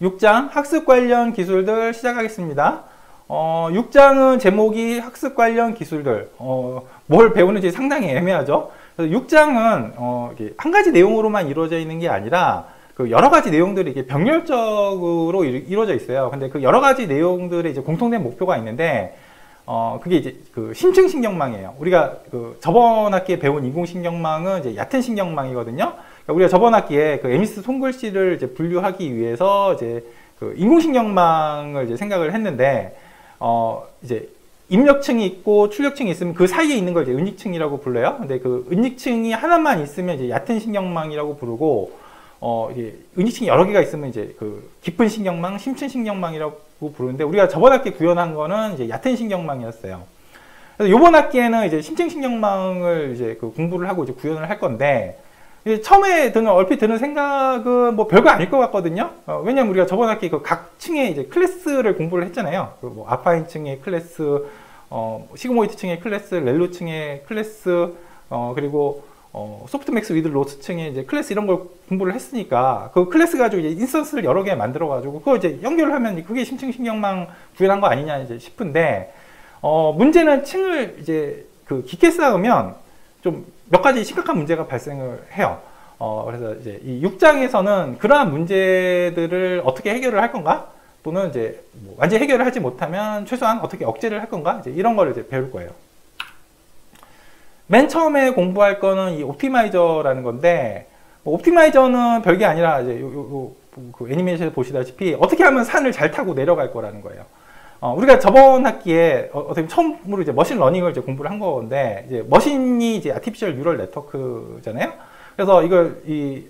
6장 학습 관련 기술들 시작하겠습니다. 6장은 제목이 학습 관련 기술들, 뭘 배우는지 상당히 애매하죠. 그래서 6장은 한 가지 내용으로만 이루어져 있는 게 아니라 그 여러 가지 내용들이 이게 병렬적으로 이루어져 있어요. 근데 그 여러 가지 내용들의 이제 공통된 목표가 있는데, 그게 이제 그 심층신경망이에요. 우리가 그 저번 학기에 배운 인공신경망은 이제 얕은 신경망이거든요. 그러니까 우리가 저번 학기에 그 에미스 손글씨를 이제 분류하기 위해서 이제 그 인공신경망을 이제 생각을 했는데, 이제 입력층이 있고 출력층이 있으면 그 사이에 있는 걸 이제 은익층이라고 불러요. 근데 그 은익층이 하나만 있으면 이제 얕은 신경망이라고 부르고, 이게 은익층이 여러 개가 있으면 이제 그 깊은 신경망, 심층 신경망이라고 부르는데, 우리가 저번 학기 구현한 거는 이제 얕은 신경망이었어요. 그래서 이번 학기에는 이제 심층 신경망을 이제 그 공부를 하고 이제 구현을 할 건데, 처음에 얼핏 드는 생각은 뭐 별거 아닐 것 같거든요. 왜냐면 우리가 저번 학기 그 각 층의 이제 클래스를 공부를 했잖아요. 그 뭐 아파인 층의 클래스, 시그모이드 층의 클래스, 렐로 층의 클래스, 그리고 소프트맥스 위드 로스 층의 이제 클래스 이런 걸 공부를 했으니까 그 클래스 가지고 이제 인스턴스를 여러 개 만들어 가지고 그거 이제 연결을 하면 그게 심층 신경망 구현한 거 아니냐 이제 싶은데, 문제는 층을 이제 그 깊게 쌓으면 좀 몇 가지 심각한 문제가 발생을 해요. 그래서 이제 이 6장에서는 그러한 문제들을 어떻게 해결을 할 건가? 또는 이제 뭐 완전히 해결을 하지 못하면 최소한 어떻게 억제를 할 건가? 이제 이런 거를 이제 배울 거예요. 맨 처음에 공부할 거는 이 옵티마이저라는 건데, 옵티마이저는 별게 아니라 이제 그 애니메이션에서 보시다시피 어떻게 하면 산을 잘 타고 내려갈 거라는 거예요. 우리가 저번 학기에 어떻게 처음으로 이제 머신 러닝을 이제 공부를 한 건데, 이제 머신이 이제 아티피셜 뉴럴 네트워크잖아요. 그래서 이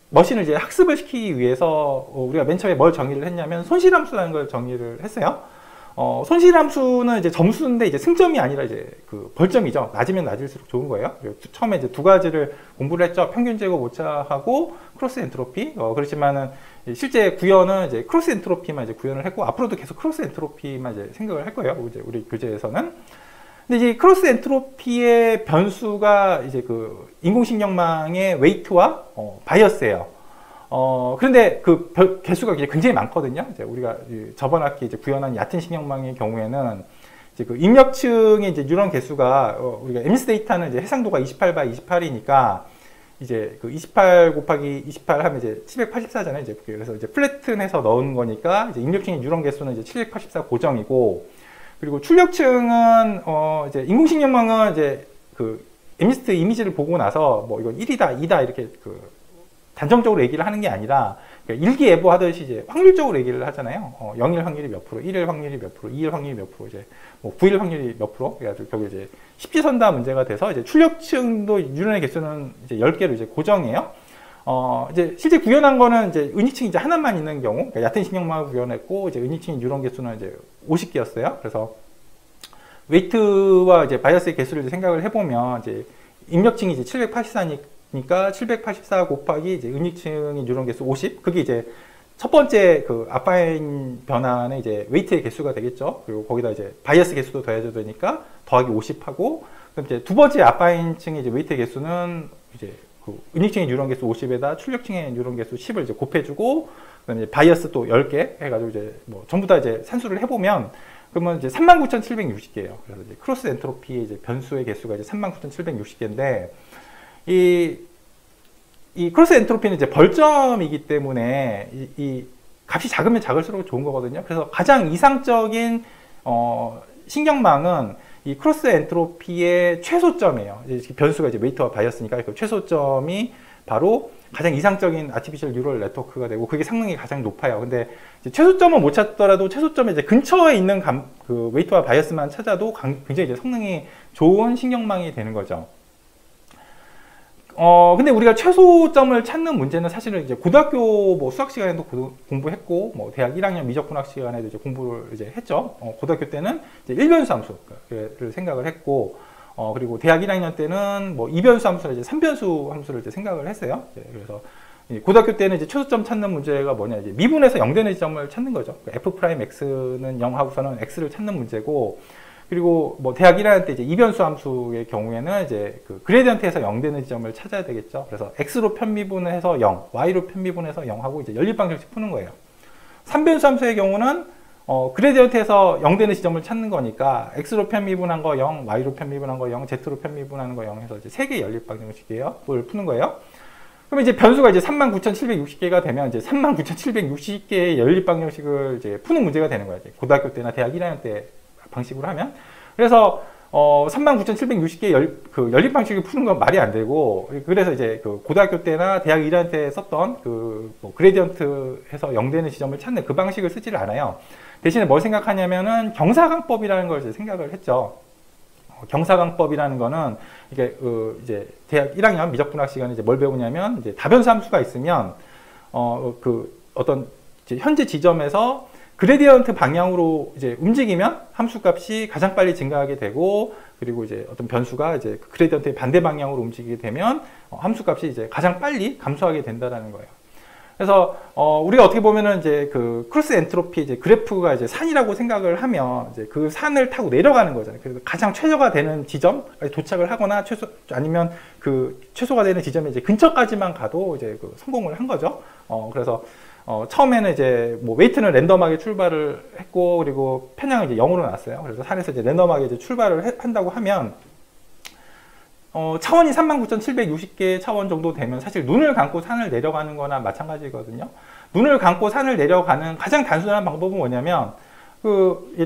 머신을 이제 학습을 시키기 위해서 우리가 맨 처음에 뭘 정의를 했냐면 손실함수라는 걸 정의를 했어요. 손실함수는 이제 점수인데 이제 승점이 아니라 이제 그 벌점이죠. 낮으면 낮을수록 좋은 거예요. 처음에 이제 두 가지를 공부를 했죠. 평균 제곱 오차하고 크로스 엔트로피. 그렇지만은 실제 구현은 이제 크로스 엔트로피만 이제 구현을 했고, 앞으로도 계속 크로스 엔트로피만 이제 생각을 할 거예요. 이제 우리 교재에서는. 근데 이제 크로스 엔트로피의 변수가 이제 그 인공신경망의 웨이트와 바이어스예요. 그런데 그 개수가 굉장히 많거든요. 이제 우리가 저번 학기 이제 구현한 얕은 신경망의 경우에는 이제 그 입력층의 이제 뉴런 개수가 우리가 에미스 데이터는 이제 해상도가 28/28이니까 이제 그 28 곱하기 28 하면 이제 784잖아요. 이제 그래서 이제 플래튼해서 넣은 거니까 이제 입력층의 뉴런 개수는 이제 784 고정이고, 그리고 출력층은 이제 인공신경망은 이제 그 에미스트 이미지를 보고 나서 뭐 이건 1이다, 2다 이렇게 그 단정적으로 얘기를 하는 게 아니라 일기예보 하듯이 이제 확률적으로 얘기를 하잖아요. 0일 확률이 몇 프로, 1일 확률이 몇 프로, 2일 확률이 몇 프로, 이제 뭐 9일 확률이 몇 프로. 그래가지고 결국 이제 십지선다 문제가 돼서 이제 출력층도 뉴런의 개수는 이제 10개로 이제 고정이에요. 이제 실제 구현한 거는 이제 은익층이 이제 하나만 있는 경우, 그러니까 얕은 신경망을 구현했고, 이제 은익층의 뉴런 개수는 이제 50개였어요. 그래서 웨이트와 이제 바이어스의 개수를 이제 생각을 해보면 이제 입력층이 이제 784니까 784 곱하기 이제 은익층의 뉴런 개수 50. 그게 이제 첫 번째 그 아파인 변환의 이제 웨이트의 개수가 되겠죠. 그리고 거기다 이제 바이어스 개수도 더해줘야 되니까 더하기 50하고, 그럼 이제 두 번째 아파인층의 이제 웨이트의 개수는 이제 그 은익층의 뉴런 개수 50에다 출력층의 뉴런 개수 10을 이제 곱해주고, 그다음에 이제 바이어스 또 10개 해가지고 이제 뭐 전부 다 이제 산수를 해보면 그러면 이제 39,760개예요. 그래서 이제 크로스 엔트로피의 이제 변수의 개수가 이제 39,760개인데, 이 크로스 엔트로피는 이제 벌점이기 때문에 이 값이 작으면 작을수록 좋은 거거든요. 그래서 가장 이상적인 신경망은 이 크로스 엔트로피의 최소점이에요. 이제 변수가 이제 웨이트와 바이어스니까 그 최소점이 바로 가장 이상적인 아티피셜 뉴럴 네트워크가 되고, 그게 성능이 가장 높아요. 근데 이제 최소점은 못 찾더라도 최소점에 이제 근처에 있는 그 웨이트와 바이어스만 찾아도 굉장히 이제 성능이 좋은 신경망이 되는 거죠. 근데 우리가 최소점을 찾는 문제는 사실은 이제 고등학교 뭐 수학 시간에도 공부했고, 뭐 대학 1학년 미적분학 시간에도 이제 공부를 이제 했죠. 고등학교 때는 이제 1변수 함수를 생각을 했고, 그리고 대학 1학년 때는 뭐 2변수 함수를 이제 3변수 함수를 이제 생각을 했어요. 그래서 고등학교 때는 이제 최소점 찾는 문제가 뭐냐, 이제 미분에서 0되는 지점을 찾는 거죠. f 프라임 x는 0 하고서는 x를 찾는 문제고, 그리고 뭐 대학 1학년 때 이제 이변수 함수의 경우에는 이제 그 그레디언트에서 0되는 지점을 찾아야 되겠죠. 그래서 x로 편미분을 해서 0, y로 편미분해서 0 하고 이제 연립방정식 푸는 거예요. 3변수 함수의 경우는 그레디언트에서 0 되는 지점을 찾는 거니까 x로 편미분한 거 0, y로 편미분한 거 0, z로 편미분하는 거 0 해서 이제 3개의 연립 방정식을 푸는 거예요. 그럼 이제 변수가 이제 39,760개가 되면 이제 39,760개의 연립 방정식을 이제 푸는 문제가 되는 거예요. 고등학교 때나 대학 1학년 때 방식으로 하면. 그래서 39,760개의 연립 방식을 푸는 건 말이 안 되고, 그래서 이제 그 고등학교 때나 대학 1학년 때 썼던 뭐 그레디언트에서 0 되는 지점을 찾는 그 방식을 쓰지를 않아요. 대신에 뭘 생각하냐면은 경사강법이라는 걸 이제 생각을 했죠. 경사강법이라는 거는 이게 이제 대학 1학년 미적분학 시간에 이제 뭘 배우냐면 이제 다변수 함수가 있으면 어떤 이제 현재 지점에서 그레디언트 방향으로 이제 움직이면 함수값이 가장 빨리 증가하게 되고, 그리고 이제 어떤 변수가 이제 그레디언트의 반대 방향으로 움직이게 되면 함수값이 이제 가장 빨리 감소하게 된다라는 거예요. 그래서 우리가 어떻게 보면은 이제 그 크로스 엔트로피 이제 그래프가 이제 산이라고 생각을 하면 이제 그 산을 타고 내려가는 거잖아요. 그래서 가장 최저가 되는 지점까지 도착을 하거나 아니면 그 최소가 되는 지점에 이제 근처까지만 가도 이제 성공을 한 거죠. 그래서 처음에는 이제 뭐 웨이트는 랜덤하게 출발을 했고, 그리고 편향은 이제 0으로 나왔어요. 그래서 산에서 이제 랜덤하게 이제 출발을 한다고 하면 차원이 39,760개 차원 정도 되면 사실 눈을 감고 산을 내려가는 거나 마찬가지거든요. 눈을 감고 산을 내려가는 가장 단순한 방법은 뭐냐면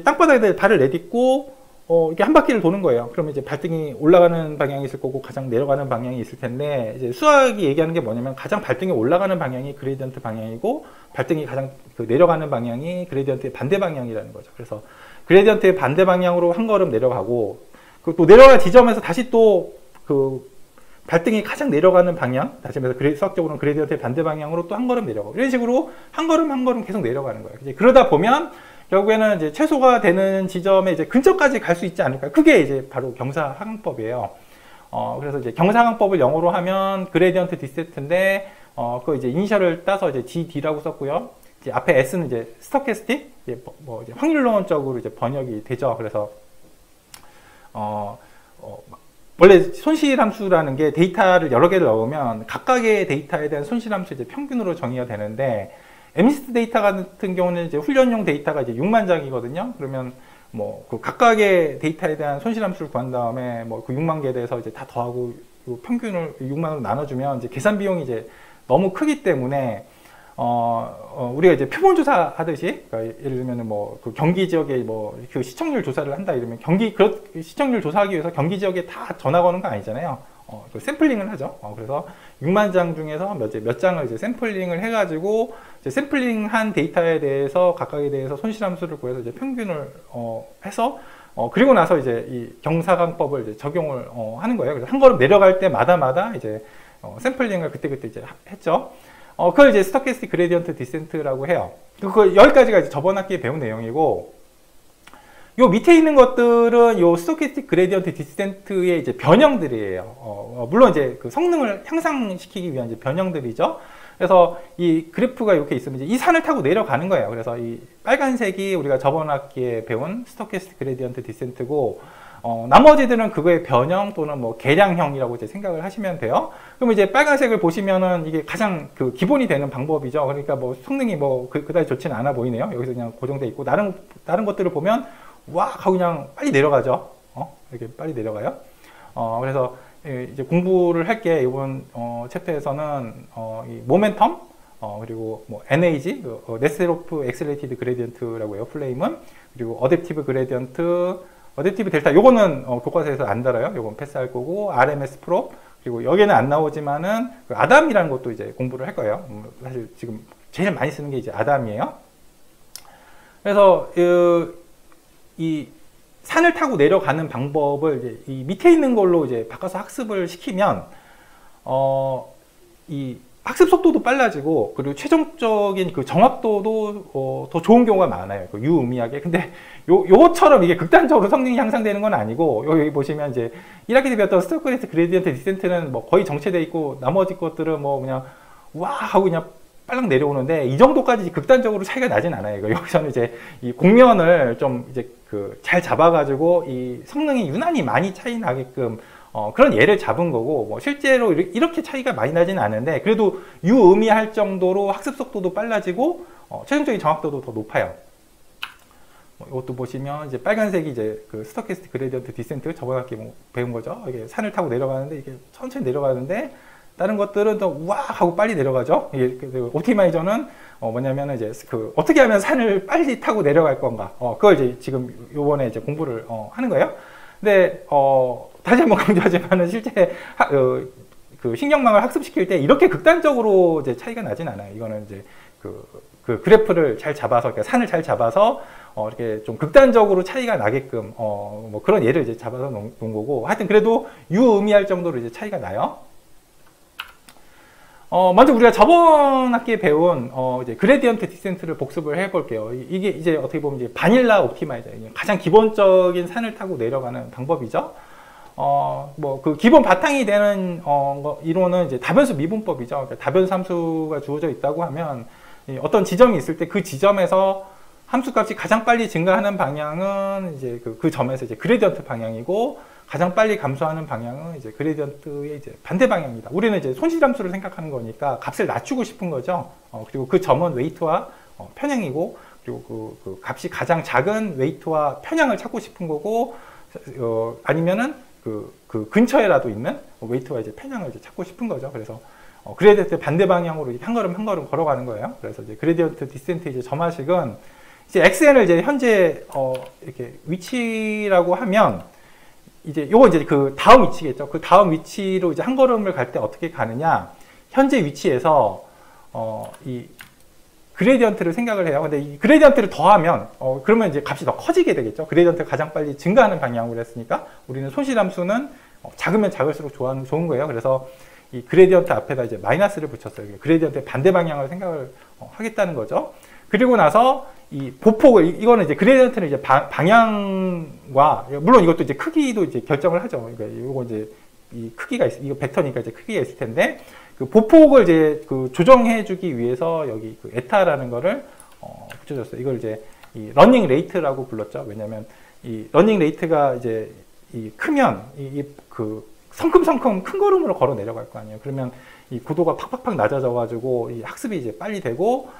땅바닥에 발을 내딛고 이렇게 한 바퀴를 도는 거예요. 그러면 이제 발등이 올라가는 방향이 있을 거고 가장 내려가는 방향이 있을 텐데, 이제 수학이 얘기하는 게 뭐냐면 가장 발등이 올라가는 방향이 그레디언트 방향이고 발등이 가장 내려가는 방향이 그레디언트의 반대 방향이라는 거죠. 그래서 그레디언트의 반대 방향으로 한 걸음 내려가고, 또 내려가는 지점에서 다시 또 발등이 가장 내려가는 방향, 다시 말해서 수학적으로는 그레디언트의 반대 방향으로 또 한 걸음 내려가고, 이런 식으로 한 걸음 한 걸음 계속 내려가는 거예요. 이제 그러다 보면 결국에는 이제 최소가 되는 지점에 이제 근처까지 갈 수 있지 않을까. 그게 이제 바로 경사하강법이에요. 그래서 이제 경사하강법을 영어로 하면 그레디언트 디센트인데, 그 이제 이니셜을 따서 이제 GD라고 썼고요. 이제 앞에 S는 이제 스토캐스틱, 이제 이제 확률론적으로 이제 번역이 되죠. 그래서 원래 손실함수라는 게 데이터를 여러 개를 넣으면 각각의 데이터에 대한 손실함수 이제 평균으로 정의가 되는데, MNIST 데이터 같은 경우는 이제 훈련용 데이터가 이제 6만 장이거든요. 그러면 뭐 그 각각의 데이터에 대한 손실함수를 구한 다음에 뭐 그 6만 개에 대해서 이제 다 더하고 평균을 6만으로 나눠주면 이제 계산 비용이 이제 너무 크기 때문에 우리가 이제 표본조사 하듯이, 그러니까 예를 들면 뭐 그 경기 지역에 뭐 그 시청률 조사를 한다 이러면 시청률 조사하기 위해서 경기 지역에 다 전화 거는 거 아니잖아요. 샘플링을 하죠. 그래서 6만 장 중에서 몇 장을 이제 샘플링을 해가지고 이제 샘플링한 데이터에 대해서 각각에 대해서 손실함수를 구해서 이제 평균을 해서 그리고 나서 이제 이 경사강법을 이제 적용을 하는 거예요. 그래서 한 걸음 내려갈 때마다 이제 샘플링을 그때 이제 했죠. 그걸 이제 스토캐스틱 그레디언트 디센트라고 해요. 여기까지가 이제 저번 학기에 배운 내용이고, 요 밑에 있는 것들은 요 스토캐스틱 그레디언트 디센트의 이제 변형들이에요. 물론 이제 그 성능을 향상시키기 위한 이제 변형들이죠. 그래서 이 그래프가 이렇게 있으면 이제 이 산을 타고 내려가는 거예요. 그래서 이 빨간색이 우리가 저번 학기에 배운 스토캐스틱 그레디언트 디센트고, 나머지들은 그거의 변형 또는 뭐 개량형이라고 이제 생각을 하시면 돼요. 그럼 이제 빨간색을 보시면은 이게 가장 그 기본이 되는 방법이죠. 그러니까 뭐 성능이 뭐 그다지 좋지는 않아 보이네요. 여기서 그냥 고정돼 있고, 다른 것들을 보면 와 하고 그냥 빨리 내려가죠. 이렇게 빨리 내려가요. 그래서 이제 공부를 할 게 이번 챕터에서는 이 모멘텀, 그리고 뭐 NAG, 네스로프 엑셀레이티드 그레디언트라고 해요. 플레임은. 그리고 어댑티브 그레디언트, 어댑티브 델타, 요거는 교과서에서 안 달아요. 요건 패스할 거고, RMS 프롭, 그리고 여기는 안 나오지만은 그 아담이라는 것도 이제 공부를 할 거예요. 사실 지금 제일 많이 쓰는 게 이제 아담이에요. 그래서 이 산을 타고 내려가는 방법을 이제 이 밑에 있는 걸로 이제 바꿔서 학습을 시키면 이 학습 속도도 빨라지고, 그리고 최종적인 그 정확도도 더 좋은 경우가 많아요. 그 유의미하게. 근데 요것처럼 이게 극단적으로 성능이 향상되는 건 아니고, 여기 보시면 이제 1학기 때 배웠던 스토캐스틱 그레디언트 디센트는 뭐 거의 정체돼 있고, 나머지 것들은 뭐 그냥 와 하고 그냥 빨랑 내려오는데, 이 정도까지 극단적으로 차이가 나진 않아요. 여기서는 이제 이 곡면을 좀 이제 잘 잡아가지고 이 성능이 유난히 많이 차이 나게끔 그런 예를 잡은 거고, 뭐 실제로 이렇게 차이가 많이 나지는 않은데, 그래도 유의미할 정도로 학습 속도도 빨라지고 최종적인 정확도도 더 높아요. 이것도 보시면 이제 빨간색이 이제 그 스토캐스틱 그레디언트 디센트 저번 학기에 배운 거죠. 이게 산을 타고 내려가는데 이게 천천히 내려가는데 다른 것들은 더 우악 하고 빨리 내려가죠. 이게 옵티마이저는 뭐냐면 이제 그 어떻게 하면 산을 빨리 타고 내려갈 건가. 그걸 이제 지금 요번에 이제 공부를 하는 거예요. 근데 다시 한번 강조하지만은 실제 그 신경망을 학습시킬 때 이렇게 극단적으로 이제 차이가 나진 않아요. 이거는 이제 그 그래프를 잘 잡아서, 그러니까 산을 잘 잡아서 이렇게 좀 극단적으로 차이가 나게끔 뭐 그런 예를 이제 잡아서 놓은 거고, 하여튼 그래도 유의미할 정도로 이제 차이가 나요. 먼저 우리가 저번 학기에 배운 이제 그레디언트 디센트를 복습을 해볼게요. 이게 이제 어떻게 보면 이제 바닐라 옵티마이저, 가장 기본적인 산을 타고 내려가는 방법이죠. 뭐 그 기본 바탕이 되는 이론은 이제 다변수 미분법이죠. 그러니까 다변수 함수가 주어져 있다고 하면 어떤 지점이 있을 때 그 지점에서 함수 값이 가장 빨리 증가하는 방향은 이제 그 점에서 이제 그레디언트 방향이고, 가장 빨리 감소하는 방향은 이제 그레디언트의 이제 반대 방향입니다. 우리는 이제 손실함수를 생각하는 거니까 값을 낮추고 싶은 거죠. 그리고 그 점은 웨이트와 편향이고, 그리고 그 값이 가장 작은 웨이트와 편향을 찾고 싶은 거고, 아니면은 그 근처에라도 있는 웨이트와 이제 편향을 이제 찾고 싶은 거죠. 그래서 그레디언트 반대 방향으로 한 걸음 한 걸음 걸어가는 거예요. 그래서 이제 그레디언트 디센트 이제 점화식은 이제 xn을 이제 현재 이렇게 위치라고 하면, 이제 요거 이제 그 다음 위치겠죠. 그 다음 위치로 이제 한 걸음을 갈 때 어떻게 가느냐, 현재 위치에서 이 그레디언트를 생각을 해요. 근데 이 그레디언트를 더하면 그러면 이제 값이 더 커지게 되겠죠. 그레디언트가 가장 빨리 증가하는 방향으로 했으니까 우리는 손실함수는 작으면 작을수록 좋은 거예요. 그래서 이 그레디언트 앞에다 이제 마이너스를 붙였어요. 그레디언트의 반대 방향을 생각을 하겠다는 거죠. 그리고 나서 이 보폭을, 이거는 이제 그레디언트는 이제 방향과, 물론 이것도 이제 크기도 이제 결정을 하죠. 그러니까 이거 이제 이 크기가 이거 벡터니까 이제 크기가 있을 텐데, 그 보폭을 이제 그 조정해 주기 위해서 여기 그 에타라는 거를 붙여줬어요. 이걸 이제 이 러닝 레이트라고 불렀죠. 왜냐면 이 러닝 레이트가 이제 이 크면 그 성큼성큼 큰 걸음으로 걸어 내려갈 거 아니에요. 그러면 이 고도가 팍팍팍 낮아져 가지고 이 학습이 이제 빨리 되고,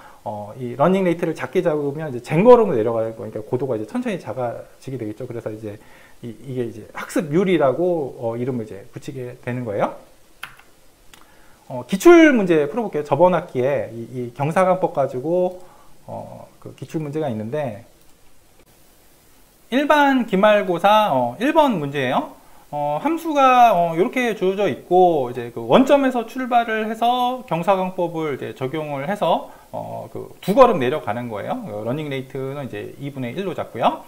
이 러닝 레이트를 작게 잡으면 이제 쟁걸음으로 내려갈 거니까 고도가 이제 천천히 작아지게 되겠죠. 그래서 이제 이게 이제 학습률이라고 이름을 이제 붙이게 되는 거예요. 기출 문제 풀어볼게요. 저번 학기에 이 경사관법 가지고 그 기출 문제가 있는데, 일반 기말고사 1번 문제예요. 함수가 이렇게 주어져 있고, 이제 그 원점에서 출발을 해서 경사관법을 이제 적용을 해서 그 두 걸음 내려가는 거예요. 러닝 레이트는 이제 2분의 1로 잡고요.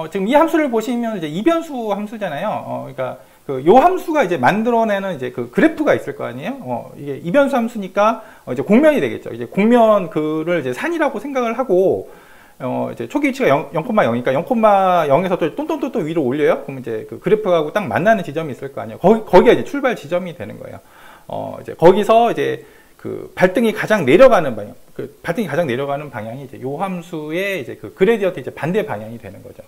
지금 이 함수를 보시면 이제 이변수 함수잖아요. 그러니까 요 함수가 이제 만들어내는 이제 그 그래프가 있을 거 아니에요. 이게 이변수 함수니까 이제 공면이 되겠죠. 이제 공면 그를 이제 산이라고 생각을 하고, 이제 초기 위치가 0,0이니까 0,0에서 또 똔똔똔 위로 올려요. 그럼 이제 그 그래프하고 딱 만나는 지점이 있을 거 아니에요. 거기가 이제 출발 지점이 되는 거예요. 이제 거기서 이제 그 발등이 가장 내려가는 방향, 그 발등이 가장 내려가는 방향이 이제 요 함수의 이제 그 그레디언트 이제 반대 방향이 되는 거죠.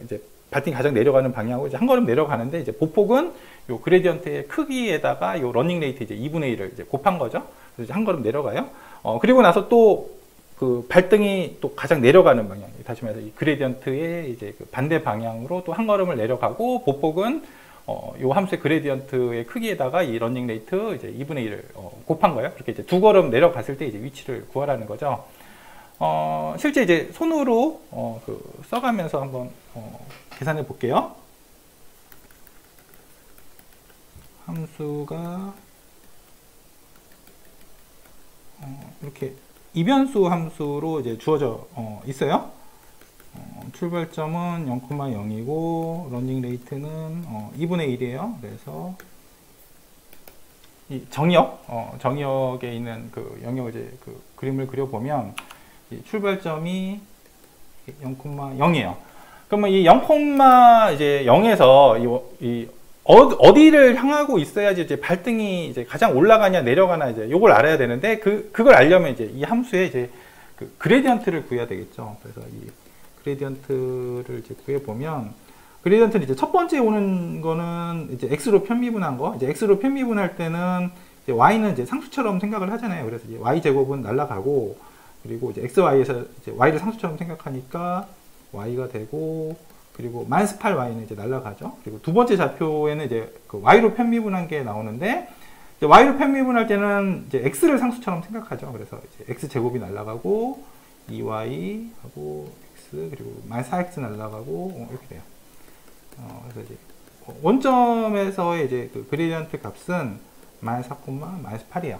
이제 발등이 가장 내려가는 방향으로 이제 한 걸음 내려가는데, 이제 보폭은 요 그레디언트의 크기에다가 요 러닝 레이트 이제 2분의 1을 이제 곱한 거죠. 그래서 이제 한 걸음 내려가요. 그리고 나서 또 그 발등이 또 가장 내려가는 방향, 다시 말해서 이 그레디언트의 이제 그 반대 방향으로 또 한 걸음을 내려가고, 보폭은 요 함수의 그레디언트의 크기에다가 이 러닝 레이트 이제 2분의 1을 곱한 거예요. 그렇게 이제 두 걸음 내려갔을 때 이제 위치를 구하라는 거죠. 실제 이제 손으로 그 써가면서 한번 계산해 볼게요. 함수가 이렇게 이변수 함수로 이제 주어져 있어요. 출발점은 0,0이고 러닝 레이트는 2분의 1이에요. 그래서 이 정역에 있는 그 영역을 이제 그 그림을 그려보면, 이 출발점이 0,0이에요. 그러면 이 0,0에서 어디를 향하고 있어야지 이제 발등이 이제 가장 올라가냐 내려가나, 이제 요걸 알아야 되는데, 그걸 알려면 이제 이 함수의 이제 그 그레디언트를 구해야 되겠죠. 그래서 이 그레디언트를 이제 구해보면, 그레디언트는 이제 첫 번째 오는 거는 이제 x로 편미분한 거, 이제 x로 편미분할 때는 이제 y는 이제 상수처럼 생각을 하잖아요. 그래서 이제 y 제곱은 날라가고, 그리고 이제 XY에서 이제 Y를 상수처럼 생각하니까 Y가 되고, 그리고 -8Y는 이제 날라가죠. 그리고 두 번째 좌표에는 이제 그 Y로 편미분한 게 나오는데, 이제 Y로 편미분할 때는 이제 X를 상수처럼 생각하죠. 그래서 이제 X제곱이 날라가고, 2Y 하고 X, 그리고 -4X 날라가고, 이렇게 돼요. 그래서 이제 원점에서의 이제 그 그레디언트 값은 -4, -8이에요.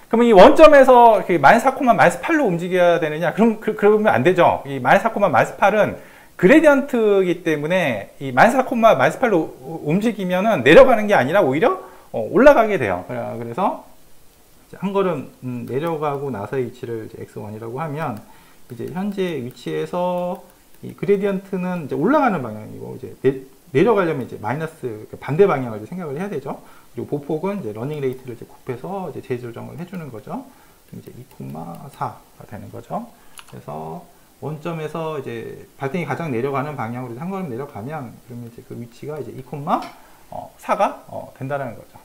그러면 이 원점에서 -4, -8로 움직여야 되느냐? 그러면 안 되죠. 이 -4, -8은 그레디언트이기 때문에 이 -4, -8로 움직이면은 내려가는 게 아니라 오히려 올라가게 돼요. 그래서 한 걸음 내려가고 나서의 위치를 이제 x1이라고 하면, 이제 현재 위치에서 이 그레디언트는 이제 올라가는 방향이고, 이제 내려가려면 이제 마이너스 반대 방향을 이제 생각을 해야 되죠. 그리고 보폭은 이제 러닝 레이트를 이제 곱해서 이제 재조정을 해주는 거죠. 이제 2,4가 되는 거죠. 그래서 원점에서 이제 발등이 가장 내려가는 방향으로 한 걸음 내려가면, 그러면 이제 그 위치가 이제 2,4가 된다는 거죠.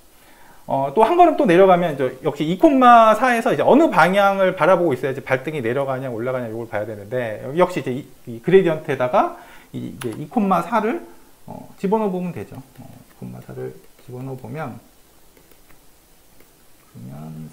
또 한 걸음 또 내려가면 이제 역시 2,4에서 이제 어느 방향을 바라보고 있어야지 발등이 내려가냐 올라가냐 이걸 봐야 되는데, 여기 역시 이제 이 그레디언트에다가 이제 2,4를 집어넣어 보면 되죠. 2,4를 집어넣어 보면, 그러면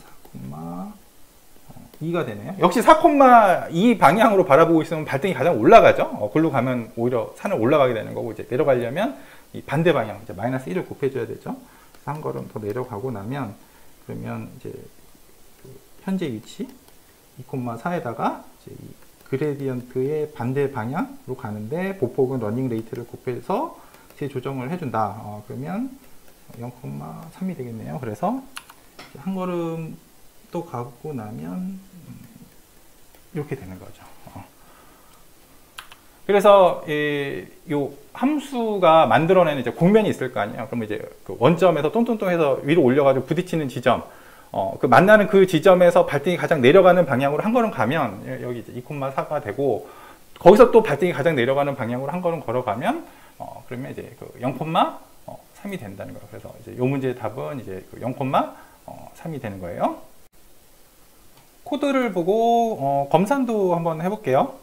4,2가 되네요. 역시 4,2 방향으로 바라보고 있으면 발등이 가장 올라가죠. 글로 가면 오히려 산을 올라가게 되는 거고, 이제 내려가려면 이 반대 방향, 이제 -1을 곱해줘야 되죠. 한 걸음 더 내려가고 나면, 그러면 이제 그 현재 위치 2,4에다가 이제 이 그레디언트의 반대 방향으로 가는데, 보폭은 러닝 레이트를 곱해서 재조정을 해준다. 그러면 0,3이 되겠네요. 그래서 한 걸음 또 가고 나면 이렇게 되는 거죠. 그래서 이 함수가 만들어내는 이제 곡면이 있을 거 아니에요. 그러면 이제 그 원점에서 똥똥똥해서 위로 올려가지고 부딪히는 지점, 그 만나는 그 지점에서 발등이 가장 내려가는 방향으로 한 걸음 가면 여기 이제 2,4가 되고, 거기서 또 발등이 가장 내려가는 방향으로 한 걸음 걸어가면 그러면 이제 그 0,3이 된다는 거예요. 그래서 이제 이 문제의 답은 이제 그 0,3이 되는 거예요. 코드를 보고 검산도 한번 해볼게요.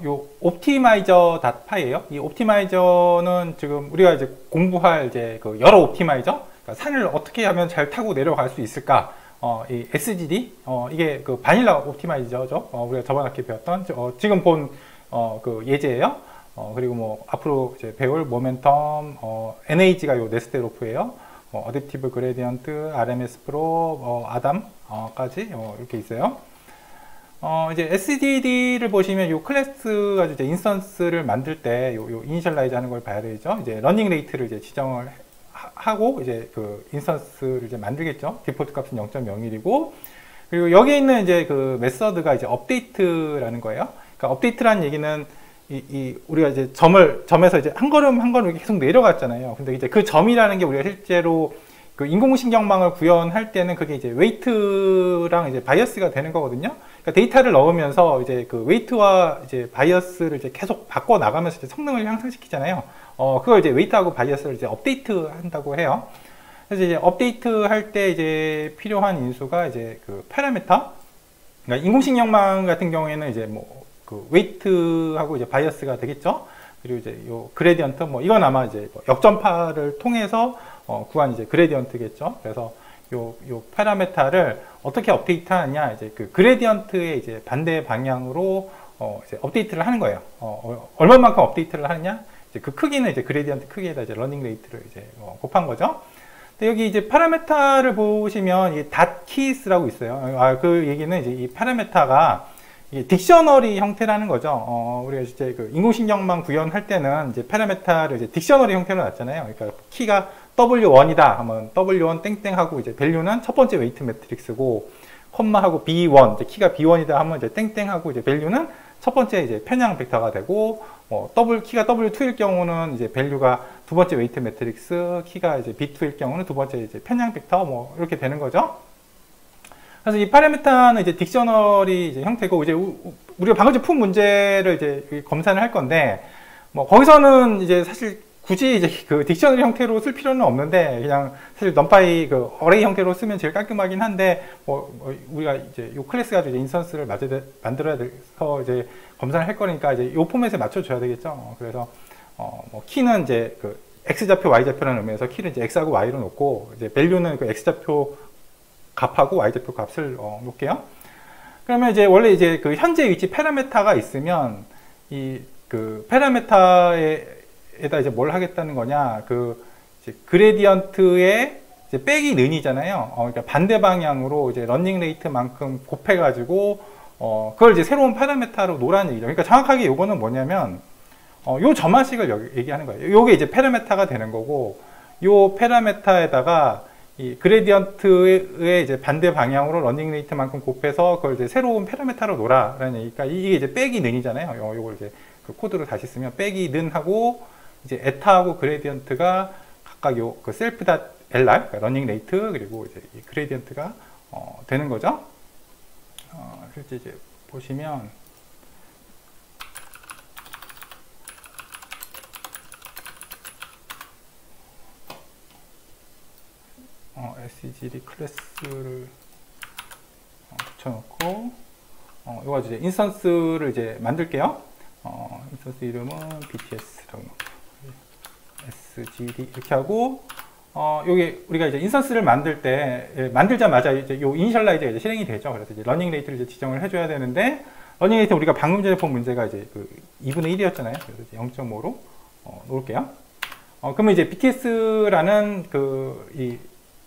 요 optimizer.py예요. 이 옵티마이저는 지금 우리가 이제 공부할 이제 그 여러 옵티마이저, 그러니까 산을 어떻게 하면 잘 타고 내려갈 수 있을까? 이 SGD, 이게 그 바닐라 옵티마이저죠. 우리가 저번 학기에 배웠던, 지금 본 그 예제예요. 그리고 뭐 앞으로 이제 배울 모멘텀, NAG가 요 네스트 로프예요. 어댑티브 그레디언트, RMS 프로, 아담까지 이렇게 있어요. 이제 SDD를 보시면 요 클래스 가지고 이제 인스턴스를 만들 때 요 이니셜라이즈 하는 걸 봐야 되죠. 이제 러닝 레이트를 이제 지정을 하고 이제 그 인스턴스를 이제 만들겠죠. 디폴트 값은 0.01이고, 그리고 여기 있는 이제 그 메서드가 이제 업데이트라는 거예요. 그러니까 업데이트라는 얘기는 우리가 이제 점에서 이제 한 걸음 한 걸음 계속 내려갔잖아요. 근데 이제 그 점이라는 게 우리가 실제로 그 인공신경망을 구현할 때는 그게 이제 웨이트랑 이제 바이어스가 되는 거거든요. 그러니까 데이터를 넣으면서 이제 그 웨이트와 이제 바이어스를 이제 계속 바꿔 나가면서 이제 성능을 향상시키잖아요. 그걸 이제 웨이트하고 바이어스를 이제 업데이트 한다고 해요. 그래서 이제 업데이트 할 때 이제 필요한 인수가 이제 그 파라미터. 그러니까 인공신경망 같은 경우에는 이제 뭐 그 웨이트하고 이제 바이어스가 되겠죠. 그리고 이제 요 그레디언트, 뭐 이건 아마 이제 역전파를 통해서 구한 이제 그레디언트겠죠. 그래서 요 파라미터를 어떻게 업데이트 하느냐, 이제 그 그레디언트의 이제 반대 방향으로 이제 업데이트를 하는 거예요. 얼마만큼 업데이트를 하느냐, 이제 그 크기는 이제 그레디언트 크기에다 이제 러닝 레이트를 이제 곱한 거죠. 근데 여기 이제 파라미터를 보시면 이 닷키스라고 있어요. 그 얘기는 이제 이 파라미터가 이게 딕셔너리 형태라는 거죠. 우리가 이제 그 인공신경망 구현할 때는 이제 파라미터를 이제 딕셔너리 형태로 놨잖아요. 그러니까 키가 W1이다 하면 W1 땡땡하고 이제 밸류는 첫 번째 웨이트 매트릭스고, 콤마하고 B1, 이제 키가 B1이다 하면 이제 땡땡하고 이제 밸류는 첫 번째 이제 편향 벡터가 되고, 키가 W2일 경우는 이제 밸류가 두 번째 웨이트 매트릭스, 키가 이제 B2일 경우는 두 번째 이제 편향 벡터, 뭐 이렇게 되는 거죠. 그래서 이 파라미터는 이제 딕셔너리 이제 형태고, 이제 우리가 방금 푼 문제를 이제 검사를 할 건데, 뭐 거기서는 이제 사실 굳이 이제 그 딕셔너리 형태로 쓸 필요는 없는데, 그냥 사실 넘파이 그 어레이 형태로 쓰면 제일 깔끔하긴 한데, 우리가 이제 요 클래스 가지고 이제 인스턴스를 만들어야 돼서 이제 검사를 할 거니까 이제 요 포맷에 맞춰줘야 되겠죠. 그래서 뭐 키는 이제 그 X좌표, Y좌표라는 의미에서 키를 이제 X하고 Y로 놓고, 이제 밸류는 그 X좌표 값하고 Y좌표 값을 놓을게요. 그러면 이제 원래 이제 그 현재 위치 파라메타가 있으면 이 그 파라메타에다 이제 뭘 하겠다는 거냐, 그 이제 그레디언트의 이제 빼기 는이잖아요. 그러니까 반대 방향으로 이제 러닝 레이트만큼 곱해가지고 그걸 이제 새로운 파라메타로 놓으라는 얘기죠. 그러니까 정확하게 요거는 뭐냐면 요 점화식을 얘기하는 거예요. 요게 이제 파라메타가 되는 거고, 요 파라메타에다가 이 그레디언트의 이제 반대 방향으로 러닝 레이트만큼 곱해서 그걸 이제 새로운 파라메타로 놓으라라는 얘기니까, 이게 이제 빼기 는이잖아요. 요걸 이제 그 코드로 다시 쓰면 빼기 는하고 이제 에타하고 그레디언트가 각각 요 그 셀프 닷 LR, 그러니까 러닝 레이트, 그리고 이제 이 그레디언트가 되는 거죠. 그래서 이제 보시면 SGD 클래스를 붙여놓고 이거 이제 인스턴스를 이제 만들게요. 인스턴스 이름은 BTS라고 놓고 SGD 이렇게 하고, 여기 우리가 이제 인스턴스를 만들 때 만들자마자 이제 요 이니셜라이저가 이제 실행이 되죠. 그래서 이제 러닝 레이트를 이제 지정을 해줘야 되는데, 러닝 레이트 우리가 방금 전에 본 문제가 이제 그 2분의 1이었잖아요. 그래서 이제 0.5로 놓을게요. 그러면 이제 BTS라는 이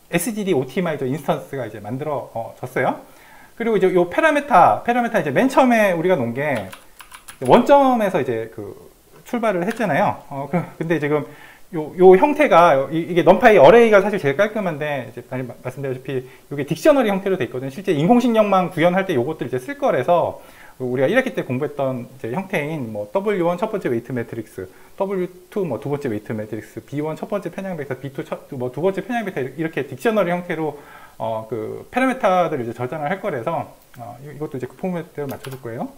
SGD 오티마이저 인스턴스가 이제 만들어졌어요. 그리고 이제 요 파라메타 이제 맨 처음에 우리가 놓은 게 원점에서 이제 그 출발을 했잖아요. 근데 지금 요 형태가 이게 넘파이 어레이가 사실 제일 깔끔한데, 이제 말씀드렸다시피 이게 딕셔너리 형태로 돼 있거든요. 실제 인공식량만 구현할 때 요것들 이제 쓸 거라서, 우리가 1학기 때 공부했던 이제 형태인 뭐 W1 첫 번째 웨이트 매트릭스, W2 뭐 두 번째 웨이트 매트릭스, B1 첫 번째 편향 벡터, B2 뭐 두 번째 편향 벡터, 이렇게 딕셔너리 형태로 그 파라메타들을 이제 저장을 할 거라서 이것도 이제 그 포맷대로 맞춰줄 거예요.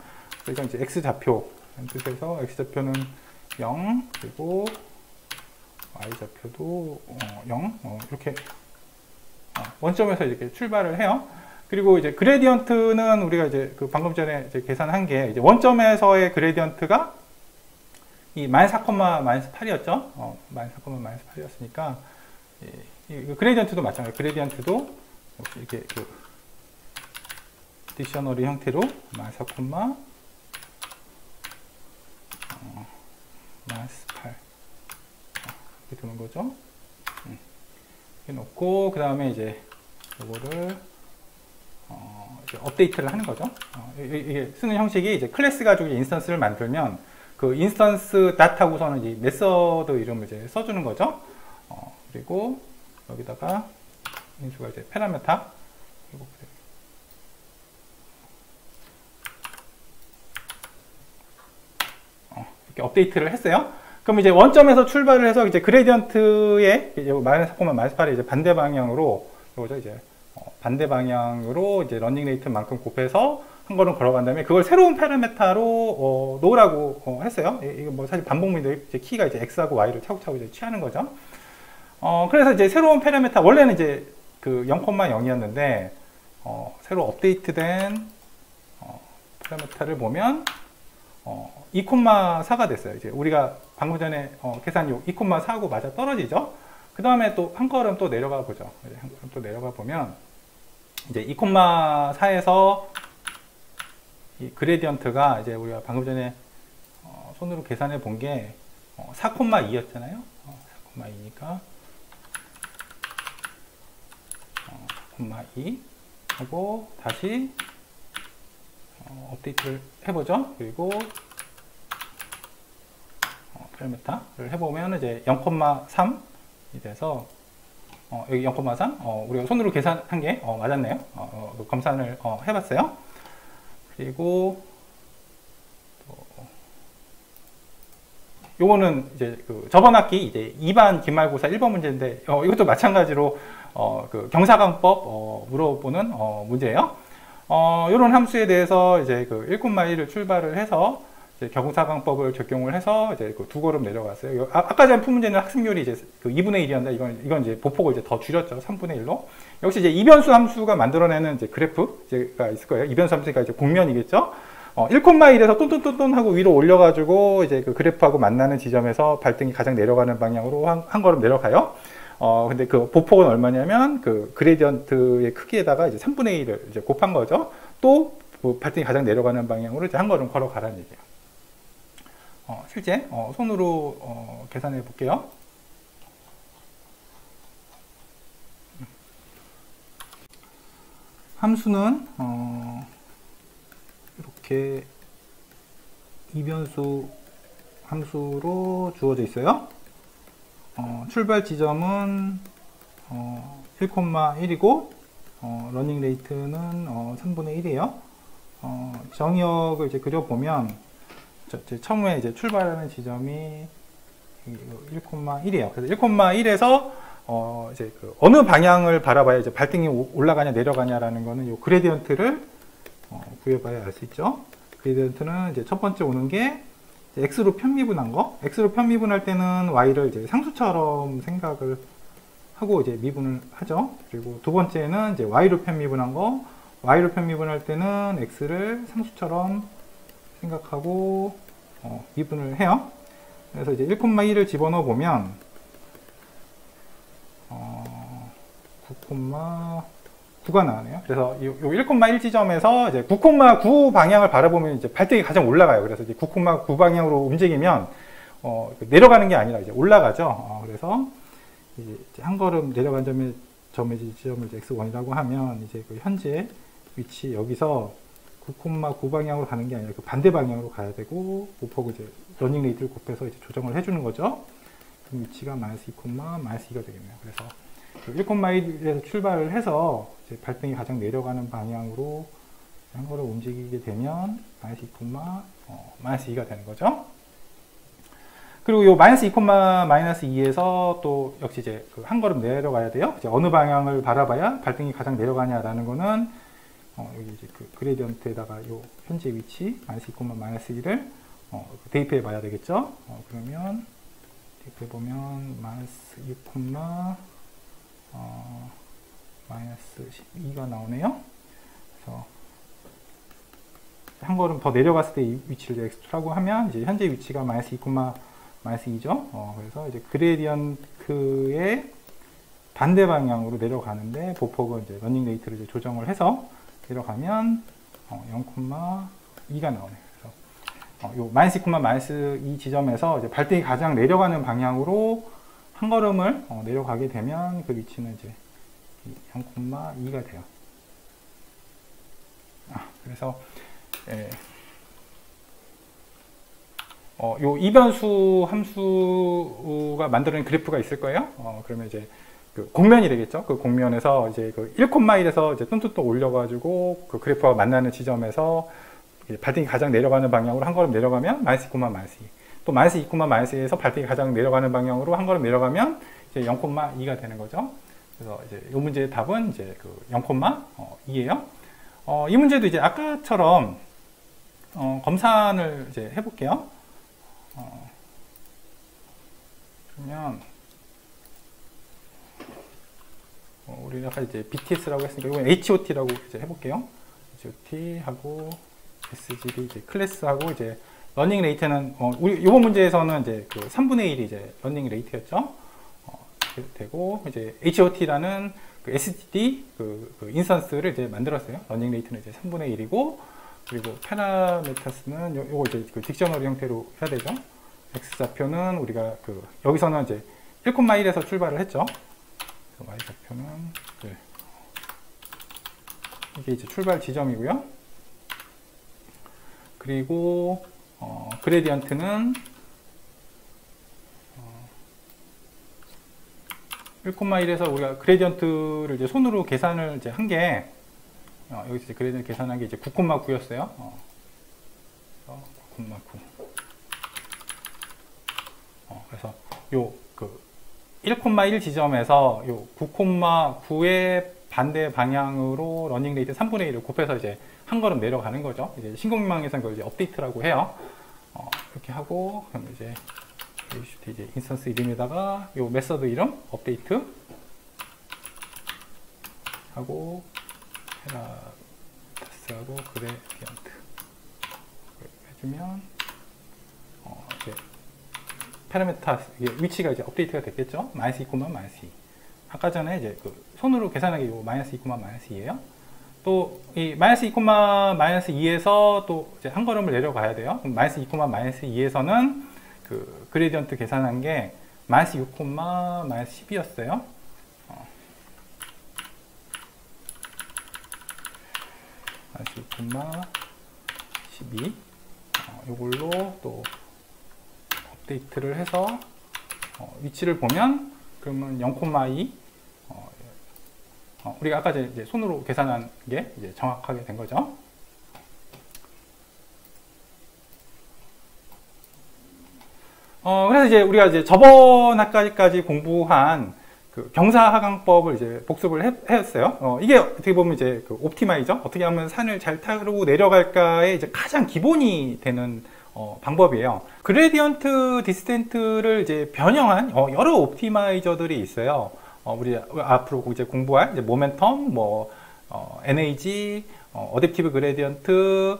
이건 이제 X 좌표 뜻에서 X 좌표는 0, 그리고 Y 좌표도 0, 이렇게 원점에서 이렇게 출발을 해요. 그리고 이제 그레디언트는 우리가 이제 그 방금 전에 이제 계산한 게, 이제 원점에서의 그레디언트가 이 -4,-8이었죠. -4,-8이었으니까 이 그레디언트도 마찬가지예요. 그레디언트도 이렇게 그 딕셔너리 형태로 -4, -8 이렇게 두는 거죠. 이렇게 놓고, 그 다음에 이제 이거를 이제 업데이트를 하는 거죠. 이게 쓰는 형식이 이제 클래스 가지고 인스턴스를 만들면 그 인스턴스 닷하고서는 이 메서드 이름을 이제 써주는 거죠. 그리고 여기다가 인수가 이제 파라메타, 이렇게 업데이트를 했어요. 그럼 이제 원점에서 출발을 해서 이제 그레디언트의 -4,-8의 이제 반대 방향으로, 이거죠. 이제 반대 방향으로 이제 러닝 레이트만큼 곱해서 한 걸음 걸어간 다음에 그걸 새로운 파라메타로 놓으라고 했어요. 이거 뭐 사실 반복문인데, 이제 키가 이제 X하고 Y를 차곡차곡 이제 취하는 거죠. 그래서 이제 새로운 파라메타, 원래는 이제 그 0,0이었는데 새로 업데이트된 파라메타를 보면 2,4가 됐어요. 이제 우리가 방금 전에 계산 2,4하고 맞아 떨어지죠. 그 다음에 또 한 걸음 또 내려가 보죠. 한 걸음 또 내려가 보면 이제 2,4에서 이 그레디언트가 이제 우리가 방금 전에 손으로 계산해 본 게 4,2였잖아요. 4,2니까 4,2 하고 다시 업데이트를 해보죠. 그리고 파라메타를 해보면 이제 0,3이 돼서 여기 0,3 우리가 손으로 계산한 게 맞았네요. 검산을 해봤어요. 그리고 요거는 이제 그 저번 학기 이제 2반 기말고사 1번 문제인데 이것도 마찬가지로 그 경사관법 물어보는 문제예요. 이런 함수에 대해서 이제 그 1,1를 출발을 해서 경사광법을 적용을 해서 이제 그 두 걸음 내려갔어요. 아까 전 푼 문제는 학습률이 이제 그 2분의 1이었는데 이건 이제 보폭을 이제 더 줄였죠. 3분의 1로. 역시 이제 이변수 함수가 만들어내는 이제 그래프가 있을 거예요. 이변수 함수가 이제 곡면이겠죠. 1,1에서 똔똔똔똔 하고 위로 올려가지고 이제 그 그래프하고 만나는 지점에서 발등이 가장 내려가는 방향으로 한 걸음 내려가요. 근데 그 보폭은 얼마냐면 그 그레디언트의 크기에다가 이제 3분의 1을 이제 곱한 거죠. 또 그 발등이 가장 내려가는 방향으로 이제 한 걸음 걸어가라는 얘기예요. 실제 손으로 계산해 볼게요. 함수는 이렇게 이변수 함수로 주어져 있어요. 출발 지점은 1,1이고 러닝 레이트는 3분의 1이에요. 정의역을 이제 그려보면 처음에 이제 출발하는 지점이 1,1이에요. 그래서 1,1에서 이제 그 어느 방향을 바라봐야 이제 발등이 올라가냐 내려가냐라는 거는 요 그레디언트를 구해봐야 알 수 있죠. 그레디언트는 이제 첫 번째 오는 게 x로 편미분한 거. x로 편미분할 때는 y를 이제 상수처럼 생각을 하고 이제 미분을 하죠. 그리고 두 번째는 이제 y로 편미분한 거. y로 편미분할 때는 x를 상수처럼 생각하고 미분을 해요. 그래서 이제 1,1을 집어넣어 보면 9,9가 나오네요. 그래서 요 1,1 지점에서 이제 9,9 방향을 바라보면 이제 발등이 가장 올라가요. 그래서 이제 9,9 방향으로 움직이면 내려가는 게 아니라 이제 올라가죠. 그래서 이제 한 걸음 내려간 지점을 이제 x1이라고 하면 이제 그 현재 위치 여기서 9,9 방향으로 가는 게 아니라 그 반대 방향으로 가야 되고 보폭을 이제 러닝 레이트를 곱해서 이제 조정을 해주는 거죠. 그럼 위치가 마이너스 2,-2가 되겠네요. 그래서 1,1에서 출발을 해서 이제 발등이 가장 내려가는 방향으로 한 걸음 움직이게 되면 마이너스 2,-2가 되는 거죠. 그리고 요 마이너스 2,-2에서 또 역시 이제 그 한 걸음 내려가야 돼요. 이제 어느 방향을 바라봐야 발등이 가장 내려가냐라는 거는 여기 이제 그 그레디언트에다가 요 현재 위치 마이너스 2,-1을 대입해 봐야 되겠죠. 그러면 대입해 보면 마이너스 6, 마이너스 12가 나오네요. 그래서 한 걸음 더 내려갔을 때 이 위치를 x라고 하면 이제 현재 위치가 마이너스 2,-2죠. 그래서 이제 그레디언트의 반대 방향으로 내려가는데 보폭은 이제 러닝 레이트를 이제 조정을 해서 내려가면 0,2가 나오네요. 그래서 요 마이너스 2,-2 지점에서 이제 발등이 가장 내려가는 방향으로 한 걸음을 내려가게 되면 그 위치는 이제 0,2가 돼요. 그래서 요 이변수 함수가 만드는 그래프가 있을 거예요. 그러면 이제 그 곡면이 되겠죠. 그 곡면에서 이제 그 1,1에서 이제 똔똔똔 올려가지고 그 그래프와 만나는 지점에서 발등이 가장 내려가는 방향으로 한 걸음 내려가면 마이너스 2,-2. 또 마이너스 2,-2에서 발등이 가장 내려가는 방향으로 한 걸음 내려가면 이제 0,2가 되는 거죠. 그래서 이제 이 문제의 답은 이제 그 0,2예요. 이 문제도 이제 아까처럼 검산을 이제 해볼게요. 그러면 우리 아까 이제 BTS라고 했으니까 이건 HOT라고 이제 해볼게요. HOT 하고 SGB 이제 클래스하고 이제 러닝 레이트는 우리 이번 문제에서는 이제 그 3분의 1이 이제 러닝 레이트였죠. 되고 이제 HOT라는 그 STD 그 인스턴스를 이제 만들었어요. 러닝 레이트는 이제 3분의 1이고 그리고 파라메타스는 요거 이제 그 딕셔너리 형태로 해야 되죠. X 좌표는 우리가 그 여기서는 이제 1,1에서 출발을 했죠. Y 좌표는 이게 이제 출발 지점이고요. 그리고 그레디언트는 1,1에서 우리가 그레디언트를 이제 손으로 계산을 이제 한 게 여기서 이제 그레디언트 계산한 게 이제 9,9였어요. 9,9. 그래서 요 그 1,1 지점에서 요 9,9의 반대 방향으로 러닝 레이트 3분의 1을 곱해서 이제 한 걸음 내려가는 거죠. 이제 신공망에서는 그걸 이제 업데이트라고 해요. 이렇게 하고, 그럼 이제 인스턴스 이름에다가 요 메서드 이름 업데이트 하고 헤라스하고 그레디언트 해주면 이제 파라미터 위치가 이제 업데이트가 됐겠죠. -2, -2. 아까 전에 이제 그 손으로 계산하기 요 -2, -2예요. 또 이 -2, -2에서 또 이제 한 걸음을 내려가야 돼요. 그럼 -2, -2에서는 그 그레디언트 계산한 게 -6, -10이었어요. -6, 12. 요걸로 또 업데이트를 해서 위치를 보면 그러면 0,2 우리가 아까 이제 손으로 계산한 게 이제 정확하게 된 거죠. 그래서 이제 우리가 이제 저번 학기까지 공부한 그 경사하강법을 이제 복습을 했어요. 이게 어떻게 보면 이제 그 옵티마이저, 어떻게 하면 산을 잘 타고 내려갈까의 이제 가장 기본이 되는 방법이에요. 그레디언트 디스텐트를 이제 변형한 여러 옵티마이저들이 있어요. 우리 앞으로 이제 공부할 이제 모멘텀, 뭐 NAG, 어댑티브 그레디언트,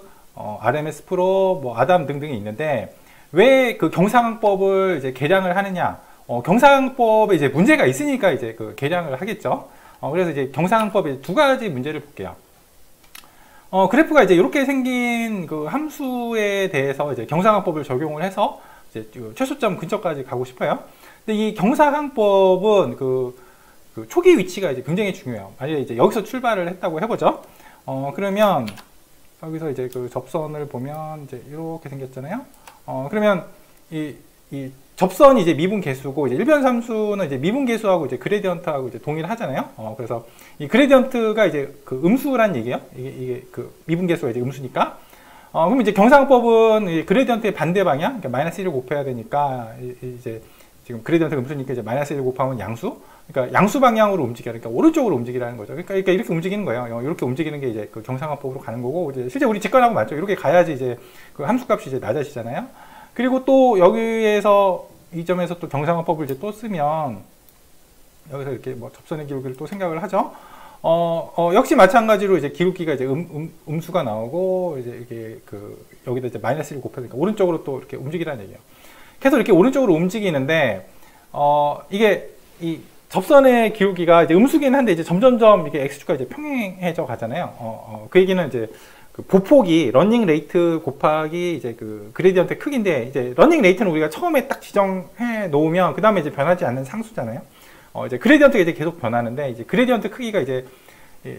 RMS 프로, 뭐 아담 등등이 있는데 왜 그 경사강법을 이제 개량을 하느냐? 경사강법에 이제 문제가 있으니까 이제 그 개량을 하겠죠. 그래서 이제 경사강법의 두 가지 문제를 볼게요. 그래프가 이제 이렇게 생긴 그 함수에 대해서 이제 경사강법을 적용을 해서 이제 최소점 근처까지 가고 싶어요. 근데 이 경사강법은 그 초기 위치가 이제 굉장히 중요해요. 만약에 이제 여기서 출발을 했다고 해보죠. 그러면 여기서 이제 그 접선을 보면 이제 이렇게 생겼잖아요. 그러면 이 접선이 이제 미분계수고 이제 일변함수는 이제 미분계수하고 이제 그레디언트하고 이제 동일하잖아요. 그래서 이 그레디언트가 이제 그 음수란 얘기예요. 이게 그 미분계수가 이제 음수니까. 그럼 이제 경사강법은 이 그레디언트의 반대 방향, 그러니까 -1을 곱해야 되니까 이제 지금 그레디언트가 음수니까 이제 -1을 곱하면 양수. 그러니까 양수 방향으로 움직여야, 그러니까 오른쪽으로 움직이라는 거죠. 그러니까 이렇게 움직이는 거예요. 이렇게 움직이는 게 이제 그 경사강법으로 가는 거고, 이제 실제 우리 직관하고 맞죠. 이렇게 가야지 이제 그 함수값이 이제 낮아지잖아요. 그리고 또 여기에서 이 점에서 또 경사강법을 이제 또 쓰면 여기서 이렇게 뭐 접선의 기울기를 또 생각을 하죠. 역시 마찬가지로 이제 기울기가 이제 음수가 나오고 이제 이게 그 여기다 이제 -1을 곱하니까 오른쪽으로 또 이렇게 움직이라는 얘기예요. 계속 이렇게 오른쪽으로 움직이는데 이게 이 접선의 기울기가 이제 음수긴 한데 이제 점점점 이게 x축과 이제 평행해져 가잖아요. 그 얘기는 이제 그 보폭이 러닝 레이트 곱하기 이제 그 그레디언트 크기인데, 이제 러닝 레이트는 우리가 처음에 딱 지정해 놓으면 그 다음에 이제 변하지 않는 상수잖아요. 이제 그레디언트가 이제 계속 변하는데, 이제 그레디언트 크기가 이제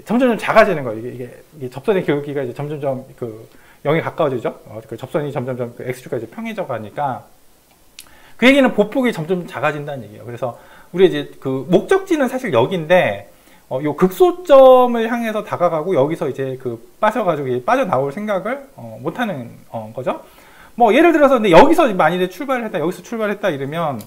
점점점 작아지는 거예요. 이게 접선의 기울기가 이제 점점점 그 0에 가까워지죠. 그 접선이 점점점 그 x축과 이제 평행해져 가니까 그 얘기는 보폭이 점점 작아진다는 얘기예요. 그래서 우리 이제 그 목적지는 사실 여기인데 요 극소점을 향해서 다가가고 여기서 이제 그 빠져가지고 빠져나올 생각을 못하는 거죠. 뭐 예를 들어서 근데 여기서 만일에 출발을 했다, 여기서 출발했다 이러면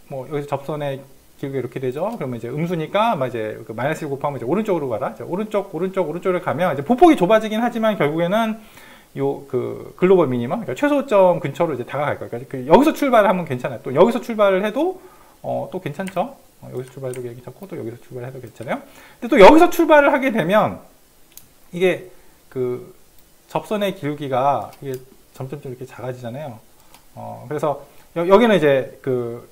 뭐 여기서 접선의 기울기가 이렇게 되죠. 그러면 이제 음수니까 아마 이제 그 -1 곱하면 이제 오른쪽으로 가라. 이제 오른쪽으로 가면 이제 보폭이 좁아지긴 하지만 결국에는 요 그 글로벌 미니멈, 그러니까 최소점 근처로 이제 다가갈 거예요. 그러니까 그 여기서 출발하면 괜찮아요. 또 여기서 출발을 해도 또 괜찮죠. 여기서 출발해도 괜찮고 또 여기서 출발해도 괜찮아요. 근데 또 여기서 출발을 하게 되면 이게 그 접선의 기울기가 이게 점점점 이렇게 작아지잖아요. 그래서 여기는 이제 그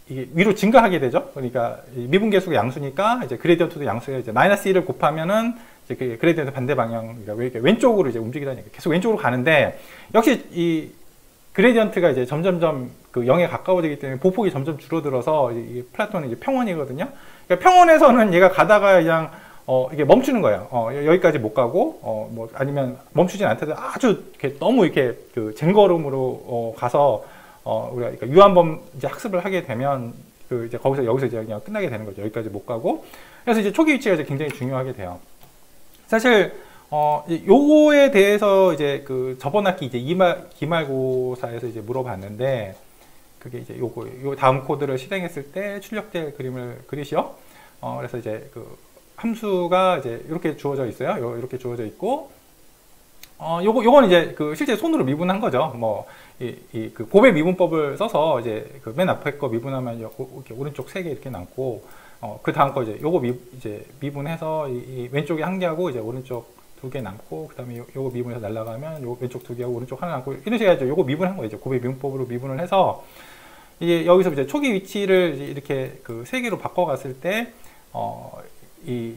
이게 위로 증가하게 되죠. 그러니까 미분계수가 양수니까 이제 그레디언트도 양수예요. 이제 -1을 곱하면은 이제 그 그레디언트 반대 방향, 그러니까 왼쪽으로 이제 움직이라는 얘기예요. 계속 왼쪽으로 가는데 역시 이 그레디언트가 이제 점점점 그 0에 가까워지기 때문에 보폭이 점점 줄어들어서 이게 플라톤은 이제 평원이거든요. 그러니까 평원에서는 얘가 가다가 그냥 이게 멈추는 거예요. 여기까지 못 가고 뭐 아니면 멈추진 않더라도 아주 이렇게 너무 이렇게 그 쟁걸음으로 가서 우리가 그러니까 유한범 이제 학습을 하게 되면 그 이제 여기서 이제 그냥 끝나게 되는 거죠. 여기까지 못 가고. 그래서 이제 초기 위치가 이제 굉장히 중요하게 돼요. 사실 요거에 대해서 이제 그 저번 학기 이제 기말고사에서 이제 물어봤는데, 그게 이제 요 다음 코드를 실행했을 때 출력될 그림을 그리시오. 그래서 이제 그 함수가 이제 이렇게 주어져 있어요. 이렇게 주어져 있고, 요건 이제 그 실제 손으로 미분한 거죠. 뭐, 그 곱의 미분법을 써서 이제 그 맨 앞에 거 미분하면 이렇게 오른쪽 3개 이렇게 남고, 그 다음 거 이제 이제 미분해서 이 왼쪽에 1개하고 이제 오른쪽 2개 남고, 그 다음에 요거 미분해서 날라가면 요 왼쪽 2개하고 오른쪽 하나 남고, 이런 식으로 해야죠. 요거 미분한 거죠. 곱의 미분법으로 미분을 해서, 이게 여기서 이제 초기 위치를 이렇게 그 3개로 바꿔갔을 때, 이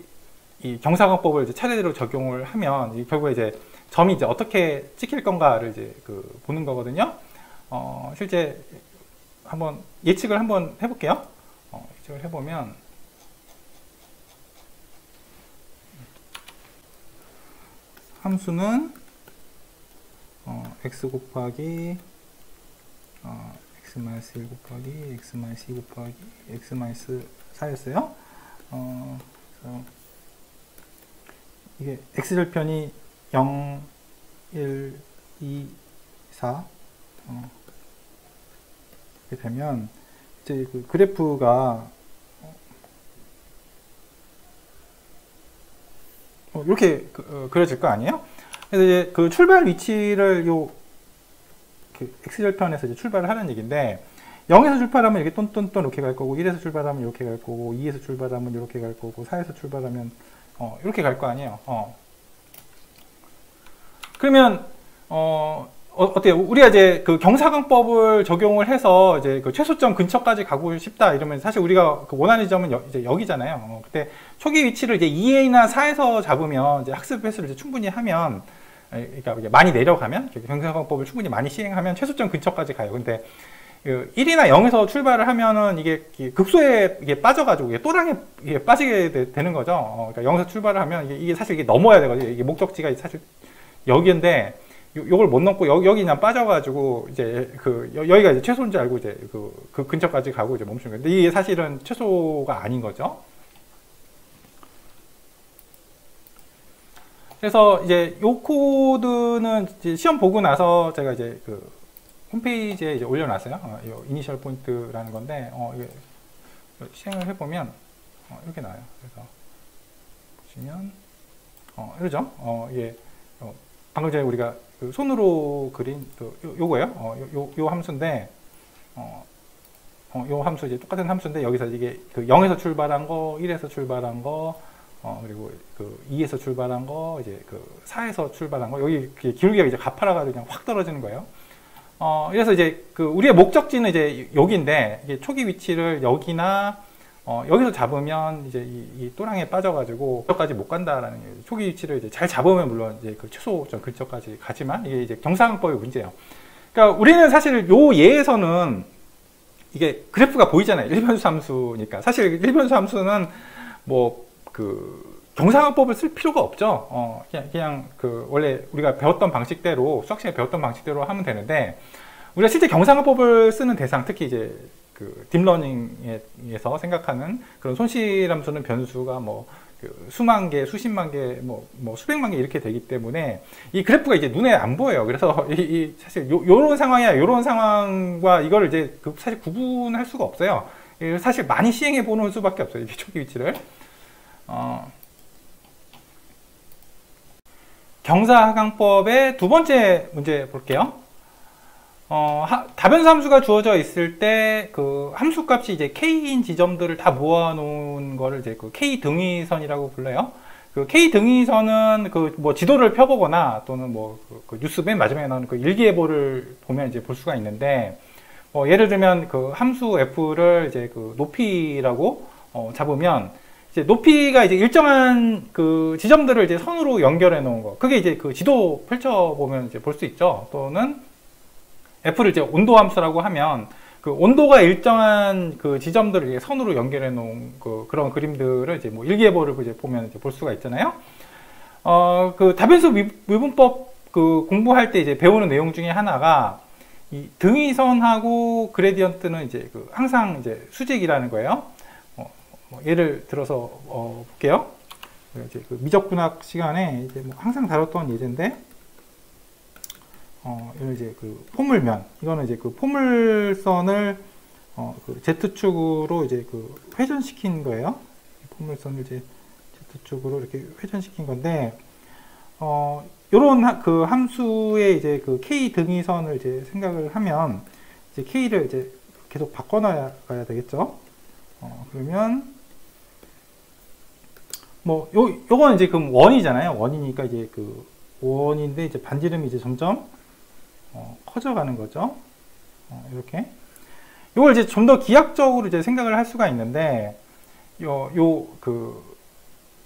경사관법을 이제 차례대로 적용을 하면, 결국에 이제 점이 이제 어떻게 찍힐 건가를 이제 그 보는 거거든요. 실제 한번 예측을 한번 해볼게요. 예측을 해보면, 함수는 x 곱하기 x-1 곱하기 x-2 곱하기 x-4였어요. 이게 x절편이 0, 1, 2, 4 이렇게 되면 이제 그 그래프가 이렇게 그려질 거 아니에요? 그래서 이제 그 출발 위치를 그 x절편에서 이제 출발을 하는 얘기인데, 0에서 출발하면 이렇게 똔똔똔 이렇게 갈 거고, 1에서 출발하면 이렇게 갈 거고, 2에서 출발하면 이렇게 갈 거고, 4에서 출발하면 이렇게 갈 거 아니에요. 그러면 어때요? 우리가 이제 그 경사광법을 적용을 해서 이제 그 최소점 근처까지 가고 싶다 이러면, 사실 우리가 그 원하는 지점은 이제 여기잖아요. 그때 초기 위치를 이제 2A나 4에서 잡으면 이제 학습 횟수를 이제 충분히 하면, 그러니까 많이 내려가면, 경사광법을 충분히 많이 시행하면 최소점 근처까지 가요. 근데 1이나 0에서 출발을 하면은 이게 극소에 이게 빠져가지고 이게 또랑에 이게 빠지게 되는 거죠. 그러니까 0에서 출발을 하면 이게 사실 이게 넘어야 되거든요. 이게 목적지가 사실 여기인데, 요걸 못 넘고 여기 그냥 빠져가지고 이제 여기가 이제 최소인 줄 알고 이제 그 근처까지 가고 이제 멈춘 거예요. 근데 이게 사실은 최소가 아닌 거죠. 그래서 이제 요 코드는 이제 시험 보고 나서 제가 이제 그 홈페이지에 이제 올려놨어요. 요 이니셜 포인트라는 건데, 이게 시행을 해보면 이렇게 나와요. 그래서 보시면 이러죠. 이게 방금 전에 우리가 그 손으로 그린 요거예요. 요 함수인데, 요 함수 이제 똑같은 함수인데, 여기서 이게 그 0에서 출발한 거, 1에서 출발한 거, 그리고 그 2에서 출발한 거, 이제 그 4에서 출발한 거, 여기 기울기가 이제 가파라가 그냥 확 떨어지는 거예요. 그래서 이제 그 우리의 목적지는 이제 여기인데, 이게 초기 위치를 여기나 여기서 잡으면 이제 이 또랑에 빠져가지고 여기까지 못 간다라는 거예요. 초기 위치를 이제 잘 잡으면 물론 이제 그 최소점 근처까지 가지만, 이게 이제 경사광법의 문제예요. 그러니까 우리는 사실 요 예에서는 이게 그래프가 보이잖아요. 일변수 함수니까. 사실 일변수 함수는 뭐 그 경사광법을 쓸 필요가 없죠. 그냥 그 원래 우리가 배웠던 방식대로, 수학 시간에 배웠던 방식대로 하면 되는데, 우리가 실제 경사광법을 쓰는 대상, 특히 이제 그 딥러닝에서 생각하는 그런 손실함수는 변수가 뭐 수만 개, 수십만 개, 뭐 수백만 개 이렇게 되기 때문에 이 그래프가 이제 눈에 안 보여요. 그래서 사실 요런 상황이야, 요런 상황과 이거를 이제 사실 구분할 수가 없어요. 사실 많이 시행해 보는 수밖에 없어요. 이게 초기 위치를. 경사하강법의 두 번째 문제 볼게요. 다변수 함수가 주어져 있을 때 그 함수 값이 이제 k인 지점들을 다 모아놓은 거를 이제 그 k 등위선이라고 불러요. 그 k 등위선은 그 뭐 지도를 펴보거나 또는 뭐 그 뉴스 맨 마지막에 나오는 그 일기예보를 보면 이제 볼 수가 있는데, 예를 들면 그 함수 f를 이제 그 높이라고 잡으면, 이제 높이가 이제 일정한 그 지점들을 이제 선으로 연결해 놓은 거, 그게 이제 그 지도 펼쳐보면 이제 볼 수 있죠. 또는 f를 이제 온도 함수라고 하면, 그 온도가 일정한 그 지점들을 이제 선으로 연결해 놓은 그런 그림들을 이제 뭐 일기예보를 이제 보면 이제 볼 수가 있잖아요. 그 다변수 미분법 그 공부할 때 이제 배우는 내용 중에 하나가 이 등위선하고 그레디언트는 이제 그 항상 이제 수직이라는 거예요. 뭐 예를 들어서 볼게요. 이제 그 미적분학 시간에 이제 뭐 항상 다뤘던 예제인데, 이런 이제 그 포물면, 이거는 이제 그 포물선을 그 Z축으로 이제 그 회전시킨 거예요. 포물선을 이제 Z축으로 이렇게 회전시킨 건데, 요런 그 함수의 이제 그 k 등위선을 이제 생각을 하면 이제 k를 이제 계속 바꿔놔야 되겠죠. 그러면 뭐 요건 이제 그럼 원이잖아요. 원이니까 이제 그 원인데 이제 반지름이 이제 점점 커져가는 거죠. 이렇게 요걸 이제 좀 더 기하학적으로 이제 생각을 할 수가 있는데 그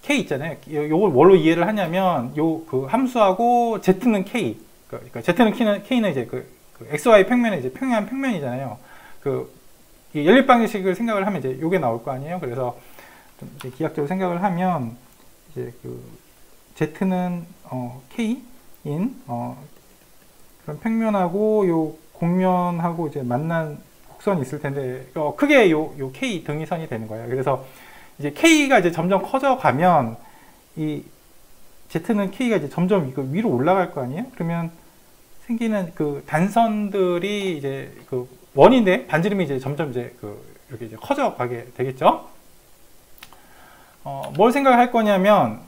k 있잖아요. 요걸 뭘로 이해를 하냐면 요 그 함수하고 z는 k, 그러니까 z는 k는 이제 그 xy 평면에 이제 평행한 평면이잖아요. 그 연립 방정식을 생각을 하면 이제 요게 나올 거 아니에요. 그래서 좀 이제 기하학적으로 생각을 하면 이제 그 z는 k인 그런 평면하고 요 곡면하고 이제 만난 곡선이 있을 텐데 크게 요 k 등위선이 되는 거예요. 그래서 이제 k가 이제 점점 커져 가면 이 z는 k가 이제 점점 이거 위로 올라갈 거 아니에요? 그러면 생기는 그 단선들이 이제 그 원인데 반지름이 이제 점점 이제 이렇게 이제 커져 가게 되겠죠? 뭘 생각할 거냐면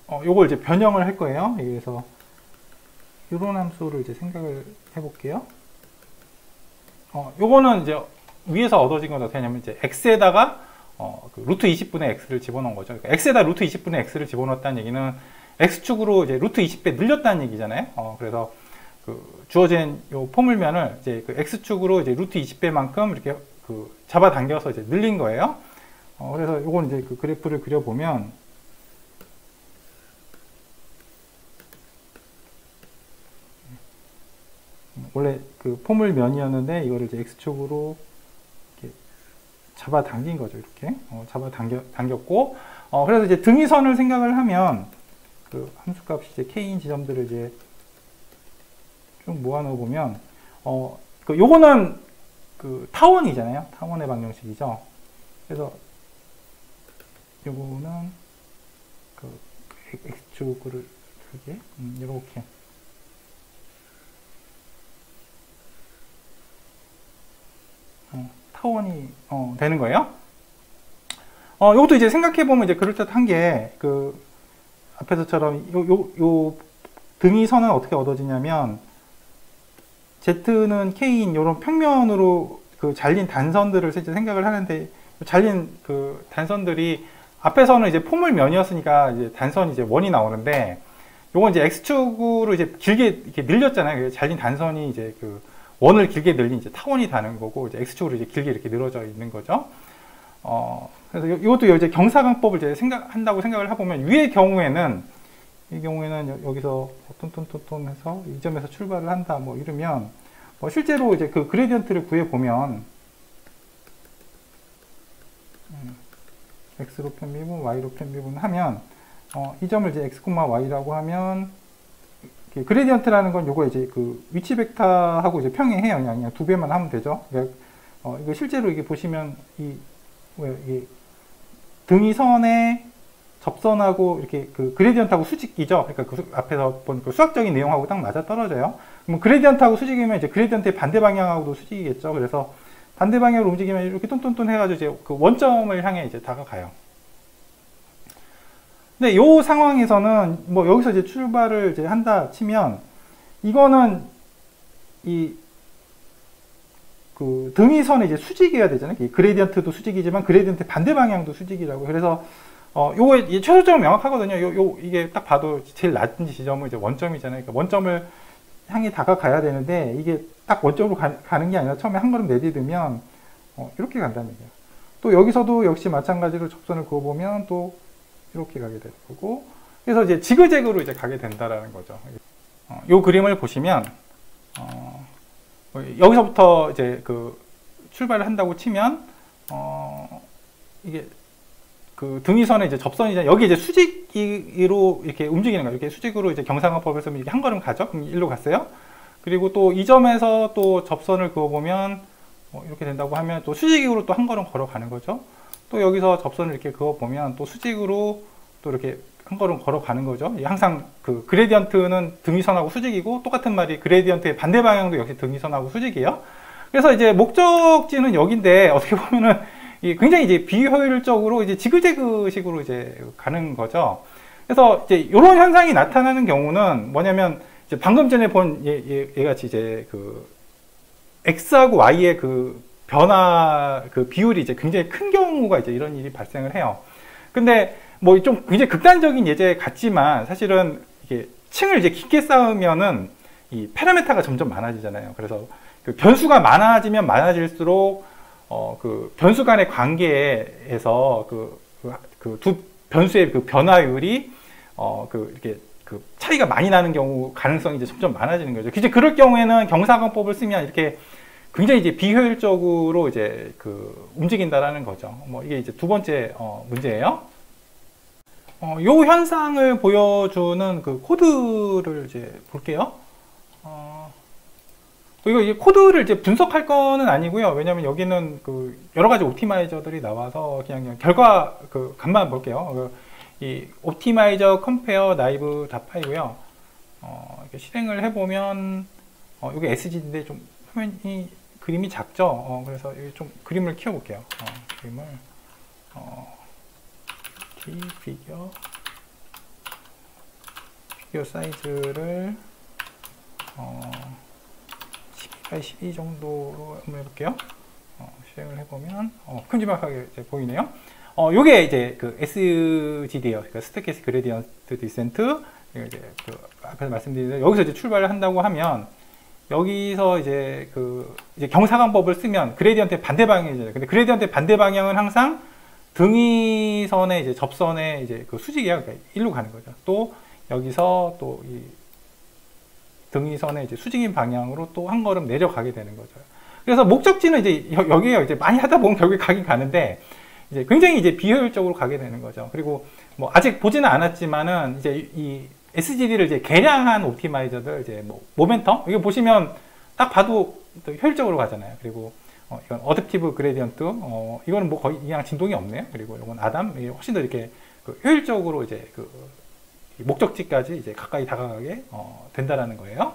요걸 이제 변형을 할 거예요. 그래서 이런 함수를 이제 생각을 해볼게요. 요거는 이제 위에서 얻어진 건 어떻게 하냐면 이제 x에다가 그 루트 20분의 x를 집어넣은 거죠. 그러니까 x에다 루트 20분의 x를 집어넣었다는 얘기는 x축으로 이제 루트 20배 늘렸다는 얘기잖아요. 그래서 그 주어진 요 포물면을 이제 그 x축으로 이제 루트 20배만큼 이렇게 그 잡아당겨서 이제 늘린 거예요. 그래서 요건 이제 그 그래프를 그려보면 원래 그 포물면이었는데 이거를 이제 x축으로 이렇게 잡아당긴 거죠. 이렇게 잡아당겼고 그래서 이제 등위선을 생각을 하면 그 함수값이 이제 k인 지점들을 이제 좀 모아놓아 보면 그 요거는 그 타원이잖아요. 타원의 방정식이죠. 그래서 요거는 그 x축을 이렇게 이렇게 타원이 되는 거예요. 이것도 이제 생각해보면 이제 그럴듯한 게 그 앞에서처럼 요 등위선은 어떻게 얻어지냐면 z는 k인 요런 평면으로 그 잘린 단선들을 이제 생각을 하는데 잘린 그 단선들이 앞에서는 이제 포물면이었으니까 이제 단선이 이제 원이 나오는데 요건 이제 x축으로 이제 길게 이렇게 늘렸잖아요. 잘린 단선이 이제 그 원을 길게 늘린 이제 타원이 다는 거고 이제 x축으로 이제 길게 이렇게 늘어져 있는 거죠. 그래서 이것도 이제 경사광법을 이제 한다고 생각을 해보면 이 경우에는 여기서 톤 해서 이 점에서 출발을 한다 뭐 이러면 실제로 이제 그 그레디언트를 구해 보면 x로 편미분, y로 편미분 하면 이 점을 이제 x, y라고 하면 그레디언트라는 건 요거 이제 그 위치 벡터하고 이제 평행해요. 그냥 두 배만 하면 되죠. 그러니까 이거 실제로 이게 보시면 이 등위선의 접선하고 이렇게 그 그레디언트하고 수직이죠. 그러니까 그 앞에서 본 그 수학적인 내용하고 딱 맞아 떨어져요. 그럼 그레디언트하고 수직이면 이제 그레디언트의 반대 방향하고도 수직이겠죠. 그래서 반대 방향으로 움직이면 이렇게 똔똔똔 해가지고 이제 그 원점을 향해 이제 다가가요. 근데 요 상황에서는 뭐 여기서 이제 출발을 이제 한다 치면 이거는 그 등위선에 이제 수직이어야 되잖아요. 그레디언트도 수직이지만 그레디언트 반대 방향도 수직이라고. 그래서 요거 최소점은 명확하거든요. 이게 딱 봐도 제일 낮은 지점은 이제 원점이잖아요. 그러니까 원점을 향해 다가가야 되는데 이게 딱 원점으로 가는 게 아니라 처음에 한 걸음 내디디면 이렇게 간다는 얘기예요. 또 여기서도 역시 마찬가지로 접선을 그어보면 또 이렇게 가게 될 거고, 그래서 이제 지그재그로 이제 가게 된다라는 거죠. 요 그림을 보시면 여기서부터 이제 그 출발을 한다고 치면 이게 그 등위선의 이제 접선이잖아요. 여기 이제 수직으로 이렇게 움직이는 거예요. 이렇게 수직으로 이제 경사광법을 쓰면 이렇게 한 걸음 가죠. 그럼 일로 갔어요. 그리고 또 이 점에서 또 접선을 그어보면 이렇게 된다고 하면 또 수직으로 또 한 걸음 걸어가는 거죠. 또 여기서 접선을 이렇게 그어보면 또 수직으로 또 이렇게 한 걸음 걸어가는 거죠. 항상 그 그레디언트는 등위선하고 수직이고 똑같은 말이 그레디언트의 반대 방향도 역시 등위선하고 수직이에요. 그래서 이제 목적지는 여기인데 어떻게 보면은 굉장히 이제 비효율적으로 이제 지그재그식으로 이제 가는 거죠. 그래서 이제 이런 현상이 나타나는 경우는 뭐냐면 이제 방금 전에 본 얘같이 이제 그 X하고 Y의 그 변화 그 비율이 이제 굉장히 큰 경우가 이제 이런 일이 발생을 해요. 근데 뭐 좀 굉장히 극단적인 예제 같지만 사실은 이게 층을 이제 깊게 쌓으면은 이 파라미터가 점점 많아지잖아요. 그래서 그 변수가 많아지면 많아질수록 그 변수 간의 관계에서 그 두 변수의 그 변화율이 이렇게 그 차이가 많이 나는 경우 가능성이 이제 점점 많아지는 거죠. 이제 그럴 경우에는 경사관법을 쓰면 이렇게 굉장히 이제 비효율적으로 이제 그 움직인다라는 거죠. 뭐 이게 이제 두 번째 문제예요. 요 현상을 보여주는 그 코드를 이제 볼게요. 이거 이제 코드를 이제 분석할 거는 아니고요. 왜냐면 여기는 그 여러 가지 옵티마이저들이 나와서 그냥 결과 그 값만 볼게요. 이 옵티마이저 컴페어 나이브 다 파이고요. 이렇게 실행을 해보면 여기 SG인데 좀 화면이 그림이 작죠. 그래서 여기 좀 그림을 키워볼게요. 그림을 피규어 사이즈를 12x12 정도로 한번 해볼게요. 실행을 해보면 큼지막하게 이제 보이네요. 요게 이제 그 SGD예요. 그러니까 스테이키스 그레디언트 디센트. 이제 그 앞에서 말씀드린 대로 여기서 이제 출발을 한다고 하면 여기서 이제 이제 경사관법을 쓰면 그레디언트의 반대 방향이잖아요. 근데 그레디언트의 반대 방향은 항상 등위선의 이제 접선의 이제 그 수직이에요. 그러니까 일로 가는 거죠. 또 여기서 또 이 등위선의 이제 수직인 방향으로 또 한 걸음 내려가게 되는 거죠. 그래서 목적지는 이제 여기에요. 이제 많이 하다 보면 결국에 가긴 가는데 이제 굉장히 이제 비효율적으로 가게 되는 거죠. 그리고 뭐 아직 보지는 않았지만은 이제 이 SGD를 이제 개량한 옵티마이저들 이제 뭐 모멘텀 이거 보시면 딱 봐도 또 효율적으로 가잖아요. 그리고 이건 어댑티브 그레디언트 이거는 뭐 거의 그냥 진동이 없네요. 그리고 이건 아담 이게 훨씬 더 이렇게 효율적으로 이제 목적지까지 이제 가까이 다가가게 된다라는 거예요.